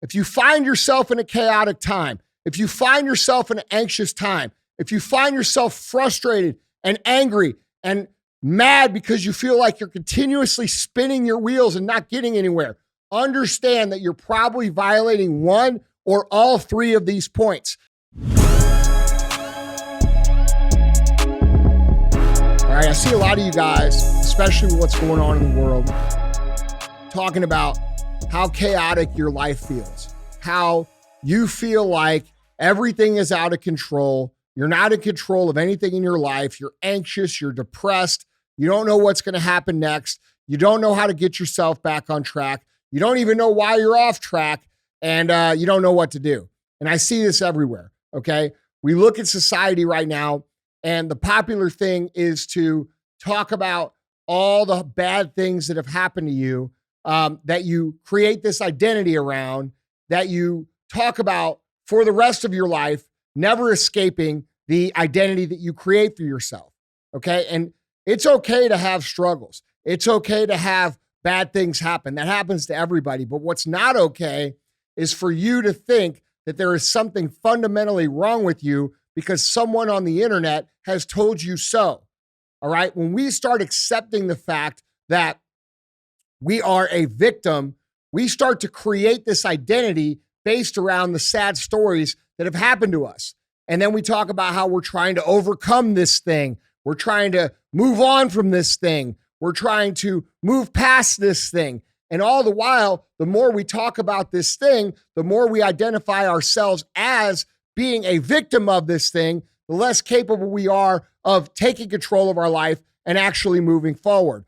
If you find yourself in a chaotic time, if you find yourself in an anxious time, if you find yourself frustrated and angry and mad because you feel like you're continuously spinning your wheels and not getting anywhere, understand that you're probably violating one or all three of these points. All right, I see a lot of you guys, especially with what's going on in the world, talking about how chaotic your life feels, how you feel like everything is out of control. You're not in control of anything in your life. You're anxious, you're depressed. You don't know what's going to happen next. You don't know how to get yourself back on track. You don't even know why you're off track, and you don't know what to do. And I see this everywhere, okay? We look at society right now, and the popular thing is to talk about all the bad things that have happened to you, that you create this identity around, that you talk about for the rest of your life, never escaping the identity that you create for yourself, okay? And it's okay to have struggles. It's okay to have bad things happen. That happens to everybody. But what's not okay is for you to think that there is something fundamentally wrong with you because someone on the internet has told you so. All right? When we start accepting the fact that we are a victim, we start to create this identity based around the sad stories that have happened to us. And then we talk about how we're trying to overcome this thing. We're trying to move on from this thing. We're trying to move past this thing. And all the while, the more we talk about this thing, the more we identify ourselves as being a victim of this thing, the less capable we are of taking control of our life and actually moving forward.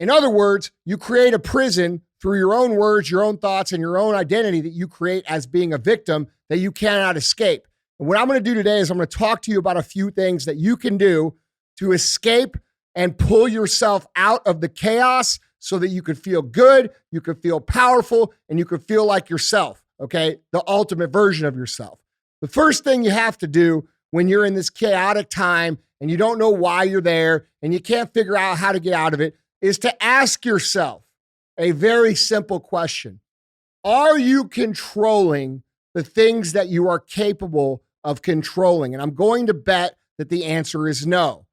In other words, you create a prison through your own words, your own thoughts, and your own identity that you create as being a victim that you cannot escape. And what I'm going to do today is I'm going to talk to you about a few things that you can do to escape and pull yourself out of the chaos so that you could feel good, you could feel powerful, and you could feel like yourself, okay? The ultimate version of yourself. The first thing you have to do when you're in this chaotic time and you don't know why you're there and you can't figure out how to get out of it is to ask yourself a very simple question. Are you controlling the things that you are capable of controlling? And I'm going to bet that the answer is no.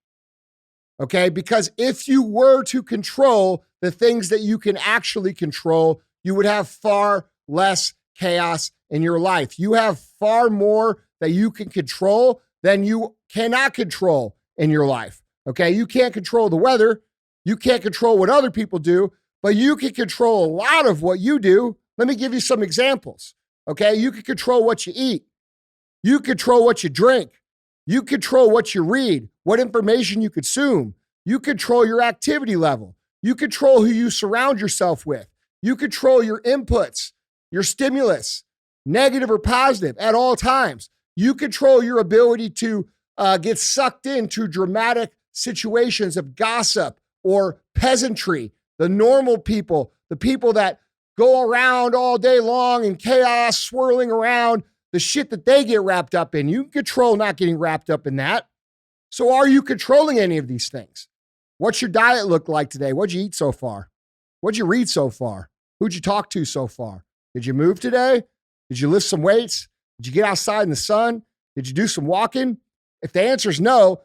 Okay, because if you were to control the things that you can actually control, you would have far less chaos in your life. You have far more that you can control than you cannot control in your life. Okay, you can't control the weather. You can't control what other people do, but you can control a lot of what you do. Let me give you some examples. Okay, you can control what you eat. You control what you drink. You control what you read, what information you consume. You control your activity level. You control who you surround yourself with. You control your inputs, your stimulus, negative or positive at all times. You control your ability to get sucked into dramatic situations of gossip or peasantry, the normal people, the people that go around all day long in chaos, swirling around, the shit that they get wrapped up in. You can control not getting wrapped up in that. So are you controlling any of these things? What's your diet look like today? What'd you eat so far? What'd you read so far? Who'd you talk to so far? Did you move today? Did you lift some weights? Did you get outside in the sun? Did you do some walking? If the answer is no,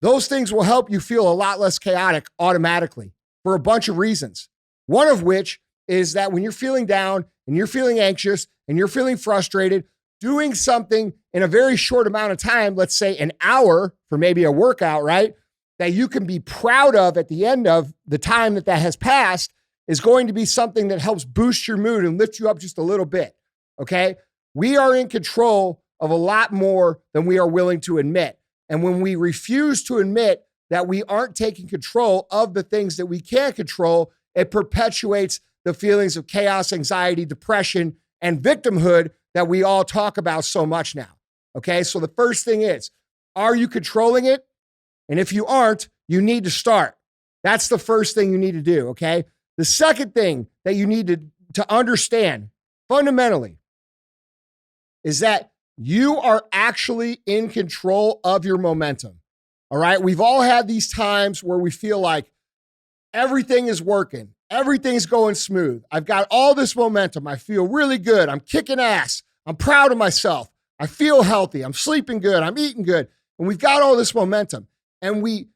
those things will help you feel a lot less chaotic automatically for a bunch of reasons. One of which is that when you're feeling down and you're feeling anxious and you're feeling frustrated, doing something in a very short amount of time, let's say an hour for maybe a workout, right? That you can be proud of at the end of the time that has passed is going to be something that helps boost your mood and lift you up just a little bit, okay? We are in control of a lot more than we are willing to admit. And when we refuse to admit that we aren't taking control of the things that we can't control, it perpetuates the feelings of chaos, anxiety, depression, and victimhood that we all talk about so much now, okay? So the first thing is, are you controlling it? And if you aren't, you need to start. That's the first thing you need to do, okay? The second thing that you need to understand fundamentally is that you are actually in control of your momentum, all right? We've all had these times where we feel like everything is working. Everything's going smooth. I've got all this momentum. I feel really good. I'm kicking ass. I'm proud of myself. I feel healthy. I'm sleeping good. I'm eating good. And we've got all this momentum. And we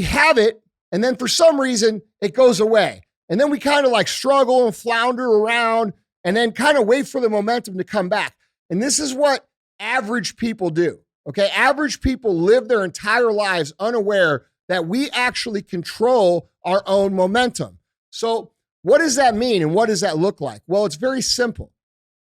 have it, and then for some reason, it goes away. And then we kind of like struggle and flounder around and then kind of wait for the momentum to come back. And this is what average people do, okay? Average people live their entire lives unaware that we actually control our own momentum. So what does that mean and what does that look like? Well, it's very simple,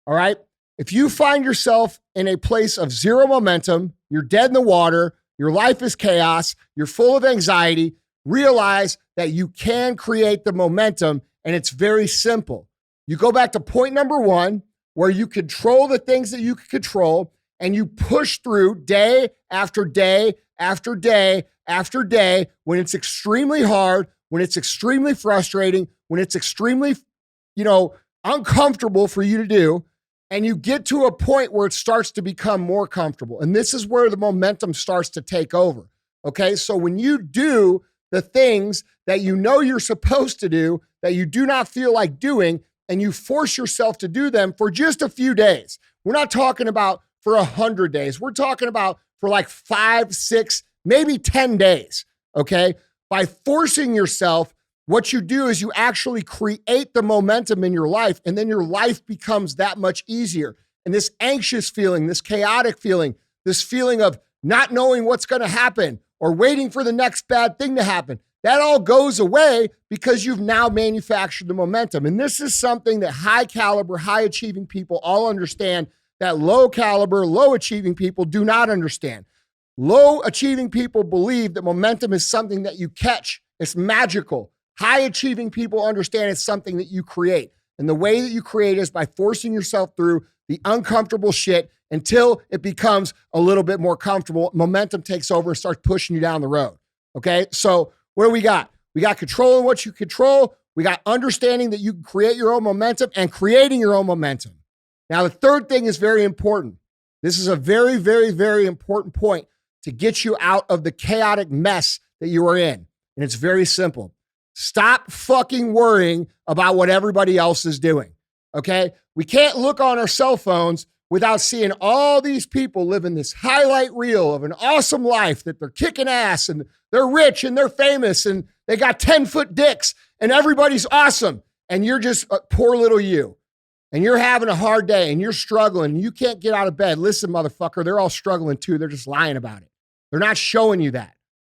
all right? If you find yourself in a place of zero momentum, you're dead in the water, your life is chaos, you're full of anxiety, realize that you can create the momentum, and it's very simple. You go back to point number one, where you control the things that you can control, and you push through day after day after day after day when it's extremely hard, when it's extremely frustrating, when it's extremely, uncomfortable for you to do. And you get to a point where it starts to become more comfortable. And this is where the momentum starts to take over. Okay. So when you do the things that you know you're supposed to do, that you do not feel like doing, and you force yourself to do them for just a few days. We're not talking about for 100 days. We're talking about for like 5, 6, maybe 10 days. Okay. By forcing yourself, what you do is you actually create the momentum in your life, and then your life becomes that much easier. And this anxious feeling, this chaotic feeling, this feeling of not knowing what's going to happen or waiting for the next bad thing to happen, that all goes away because you've now manufactured the momentum. And this is something that high caliber, high achieving people all understand that low caliber, low achieving people do not understand. Low achieving people believe that momentum is something that you catch. It's magical. High achieving people understand it's something that you create. And the way that you create is by forcing yourself through the uncomfortable shit until it becomes a little bit more comfortable. Momentum takes over and starts pushing you down the road. Okay. So what do we got? We got controlling what you control. We got understanding that you can create your own momentum and creating your own momentum. Now, the third thing is very important. This is a very, very, very important point to get you out of the chaotic mess that you are in. And it's very simple. Stop fucking worrying about what everybody else is doing, okay? We can't look on our cell phones without seeing all these people living this highlight reel of an awesome life, that they're kicking ass and they're rich and they're famous and they got 10-foot dicks and everybody's awesome. And you're just a poor little you. And you're having a hard day and you're struggling and you can't get out of bed. Listen, motherfucker, they're all struggling too. They're just lying about it. They're not showing you that,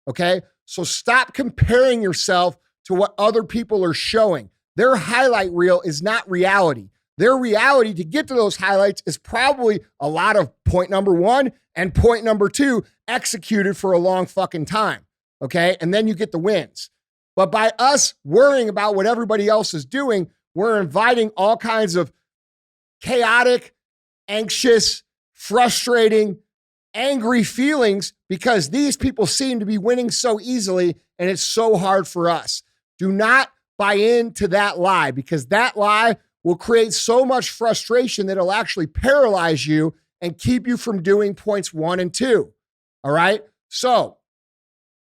okay? So stop comparing yourself to what other people are showing. Their highlight reel is not reality. Their reality to get to those highlights is probably a lot of point number one and point number two executed for a long fucking time, okay? And then you get the wins. But by us worrying about what everybody else is doing, we're inviting all kinds of chaotic, anxious, frustrating, angry feelings because these people seem to be winning so easily and it's so hard for us. Do not buy into that lie, because that lie will create so much frustration that it'll actually paralyze you and keep you from doing points 1 and 2. All right. So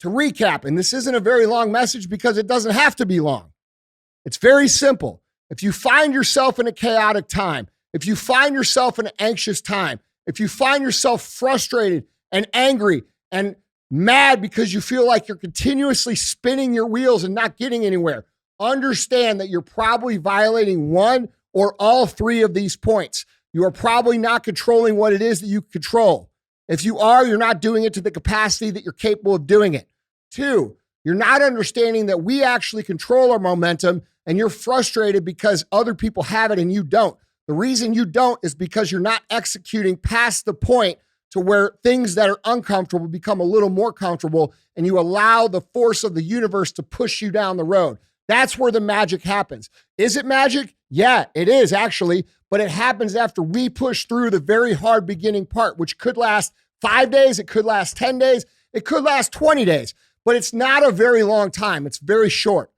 to recap, and this isn't a very long message because it doesn't have to be long. It's very simple. If you find yourself in a chaotic time, if you find yourself in an anxious time, if you find yourself frustrated and angry and mad because you feel like you're continuously spinning your wheels and not getting anywhere, understand that you're probably violating one or all three of these points. You are probably not controlling what it is that you control. If you are, you're not doing it to the capacity that you're capable of doing it. 2, you're not understanding that we actually control our momentum, and you're frustrated because other people have it and you don't. The reason you don't is because you're not executing past the point to where things that are uncomfortable become a little more comfortable, and you allow the force of the universe to push you down the road. That's where the magic happens. Is it magic? Yeah, it is actually, but it happens after we push through the very hard beginning part, which could last 5 days, it could last 10 days, it could last 20 days, but it's not a very long time. It's very short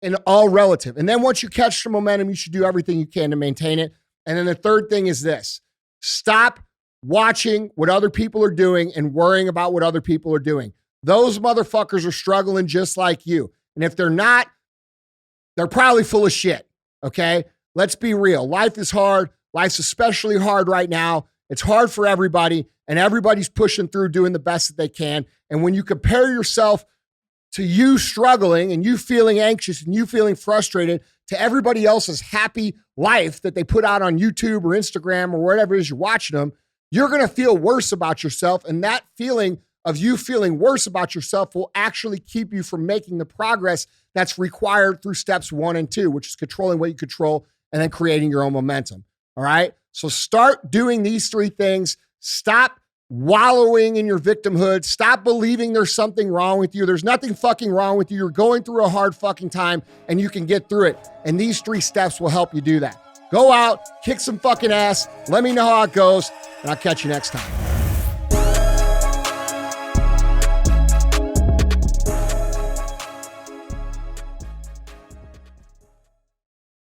and all relative. And then once you catch the momentum, you should do everything you can to maintain it. And then the third thing is this: stop watching what other people are doing and worrying about what other people are doing. Those motherfuckers are struggling just like you. And if they're not, they're probably full of shit. Okay. Let's be real. Life is hard. Life's especially hard right now. It's hard for everybody, and everybody's pushing through, doing the best that they can. And when you compare yourself to you struggling and you feeling anxious and you feeling frustrated to everybody else's happy life that they put out on YouTube or Instagram or whatever it is you're watching them, you're going to feel worse about yourself. And that feeling of you feeling worse about yourself will actually keep you from making the progress that's required through steps 1 and 2, which is controlling what you control and then creating your own momentum. All right. So start doing these 3 things. Stop wallowing in your victimhood. Stop believing there's something wrong with you. There's nothing fucking wrong with you. You're going through a hard fucking time and you can get through it. And these 3 steps will help you do that. Go out, kick some fucking ass. Let me know how it goes, and I'll catch you next time.